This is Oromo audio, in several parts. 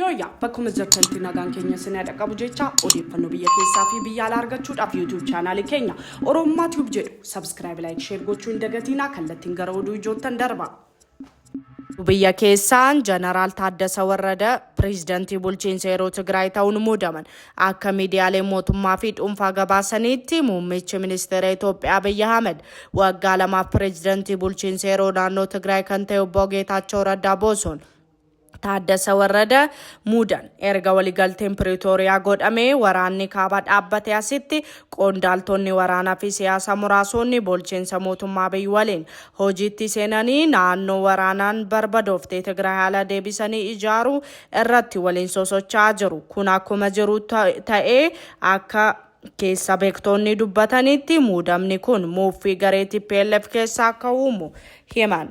Yooyyaa bakkuma jirtanitti nagaan keenya isin dhaqqabu jecha odeeffannoo biyya keessaa fi biyya alaa argachuudhaaf YouTube chaanaalii keenya Oromummaa Tube jedhu subscribe like share gochuun dagatinaa kallattiin gara oduu ijoottan darba. Biyya keessaan Jeneraal Taaddasa Warrada Pireezidantii bulchiinsa yeroo Tigraay ta'uun muudaman akka miidiyaalee mootummaa fi dhuunfaa gabaasaniitti muummichi ministeera Itoophiyaa Abiy Ahmed waggaa lamaaf pireezidantii bulchiinsa yeroo naannoo Tigraay kan ta'e obbo Geetaachoo Raddaa Booson Taaddasa Warrada muudan erga waliigalteen Pretooriyaa godhamee waraanni kaaba dhaabbate asitti qondaaltonni waraanaa fi siyaasa muraasonni bulchiinsa mootummaa Abiy waliin hojiitti seenanii naannoo waraanaan barbadooftee Tigraay haala deebisanii ijaaruu irratti waliin sosocho'aa jiru. Kun akkuma jiru ta'ee akka keessa beektonni dubbatanitti muudamni kun muuffii garee TPLF keessaa akka uumu himan.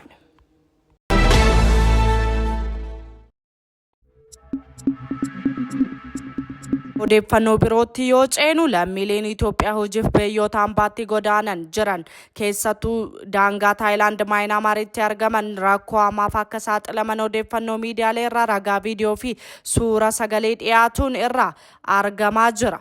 Odeeffannoo birootti yoo ceenu lammiileen Itoophiyaa hojiif biyyoota hambaatti godaanan jiran keessattuu daangaa Taayilaand Maayinaamaaritti argaman rakkoo hamaaf akka saaxilaman odeeffannoo miidiyaalee irraa ragaa viidiyoo fi suura sagalee dhiyaatuun irraa argamaa jira.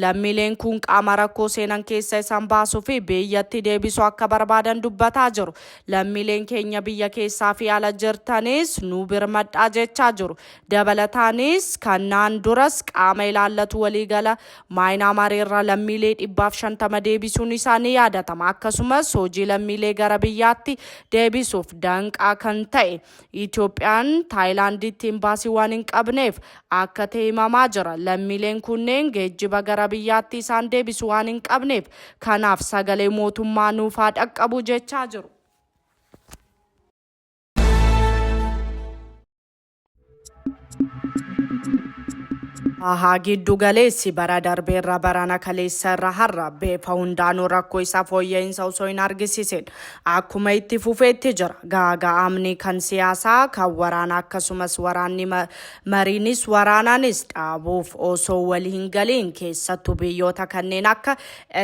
Lammiileen kun qaama rakkoo seenan keessa isaan baasuu fi biyyatti deebisuu akka barbaadan dubbataa jiru. Lammiileen keenya biyya keessaa fi ala jirtanis nu birmadhaa jechaa jiru. Dabalataanis kanaan duras qaama ilaallatu waliigala Maayinaamaar irraa lammiilee 150 deebisuun isaanii yaadatama. Akkasumas hojii lammiilee gara biyyaatti deebisuuf danqaa kan ta'e Itoophiyaan Taayilaanditti imbaasii waan hin qabneef akka ta'e himamaa jira. Lammiileen kunneen geejjiba gara biyyaatti isaan deebisu waan hin qabneef kanaaf sagalee mootummaa nuuf haa dhaqqabu jechaa jiru. Giddu galeessi bara darbeerra barana kaleessa irra har'a beefa hundaanuu rakkoo isaa fooyya'insa osoo hin argisiisin akkuma itti fufeetti jira. Gaaga'amni kan siyaasaa kan waraana akkasumas waraanni mariinis waraanaanis dhaabuuf osoo wal hin galiin keessattuu biyyoota kanneen akka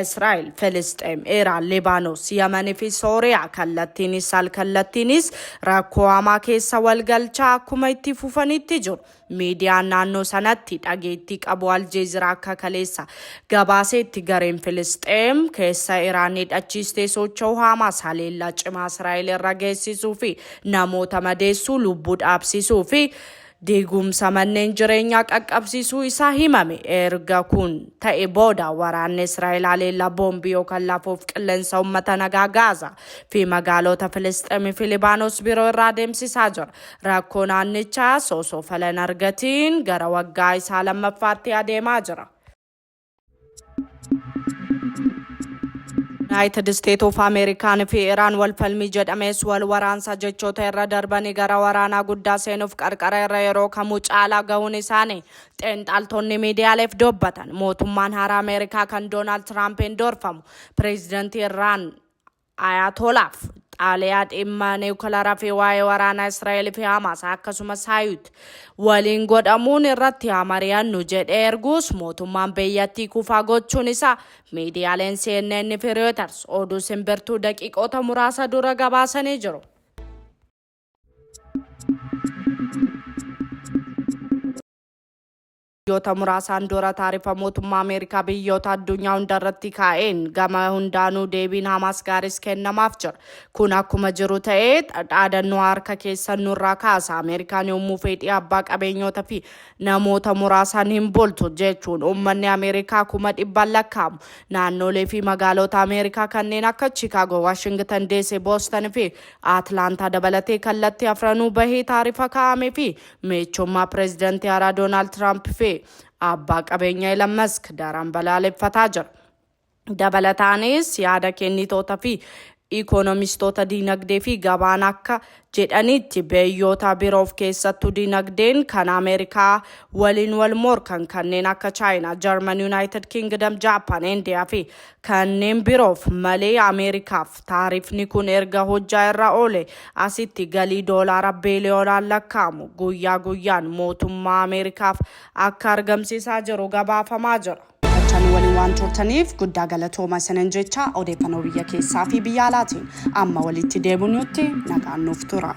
Israa'el, Filisxeem, Iraan, Libaanos, Yamanii fi Sooriyaa kallattiinis alkallattiinis rakkoo hamaa keessa wal galchaa akkuma itti fufanitti jiru. Miidiyaan naannoo sanatti dhageettii qabu Aljeeziraa akka kaleessa gabaaseetti gareen Filisxeem keessa Iraan hidhachiistee socho'uu Hamaas haleellaa cimaa Israa'el irra geessisuu fi namoota madeessuu lubbuu dhaabsisuu fi diigumsa manneen jireenyaa qaqqabsiisuu isaa himame. Erga kun ta'e booda waraanni Israa'el haleellaa boombii yookaan lafoof qilleensa uummata nagaa Gaazaa fi magaalota Filisxeemii fi Libaanos biroo irraa deemsisaa jira. Rakkoo naannichaa osoo fala hin argatiin gara waggaa isaa lammaffaatti adeemaa jira. United States of America fi Iran wal falmii jedhames wal waraansa jechoota irra darbanii gara waraanaa guddaa seenuuf qarqara irra yeroo kamuu caalaa gahuun isaanii xiinxaltoonni miidiyaaleef dubbatan. Mootummaan haaraa Ameerikaa kan Doonaald Tiraampiin dorfamu pireezidantii Iraan Ayatolaaf xaaliyaa dhimma niwukilaraa fi waa'ee waraanaa Israa'el fi Hamaas akkasumas Haayut waliin godhamuun irratti mari'annu jedhee ergus mootummaan biyyattii kufaa gochuun isaa miidiyaaleen CNN fi Reuters oduu simbirtuu daqiiqota muraasa dura gabaasanii jiru. Biyyoota muraasaan dura taarifa mootummaa Ameerikaa biyyoota addunyaa hundarratti kaa'een gama hundaanuu deebiin Hamaas gaaris kennamaaf jira. Kun akkuma jiru ta'ee dhaadannoo harka keessan nurraa kaasa. Ameerikaan yommuu fedhii abbaa qabeenyoota fi namoota muraasaan hin bultu jechuun uummanni Ameerikaa 100,000 lakkaa'amu naannolee fi magaalota Ameerikaa kanneen akka Chicago, Washington DC, Boston fi Atlantaa dabalatee kallattii afranuu bahee taarifa kaa'ame fi meechummaa pireezidantii haaraa Doonaald Tiraamp fi abbaa qabeenyaa Elon Musk daran balaaleffataa jira. Dabalataanis yaada kennitoota fi Ikoonomistoota dinagdee fi gabaan akka jedhanitti biyyoota biroof keessattuu dinagdeen kan Ameerikaa waliin wal morkan kanneen akka China, Germany, United Kingdom, Japan, India fi kanneen biroof malee Ameerikaaf taarifni kun erga hojjaa irra oole asitti galii doolaara biliyoonaan lakkaa'amu guyyaa guyyaan mootummaa Ameerikaaf akka argamsiisaa jiru gabaafamaa jira. Channel waliin waan turtaniif guddaa galatooma isaaniin jecha odeeffannoo biyya keessaa fi biyya alaatiin amma walitti deebinutti nagaan nuuf tura.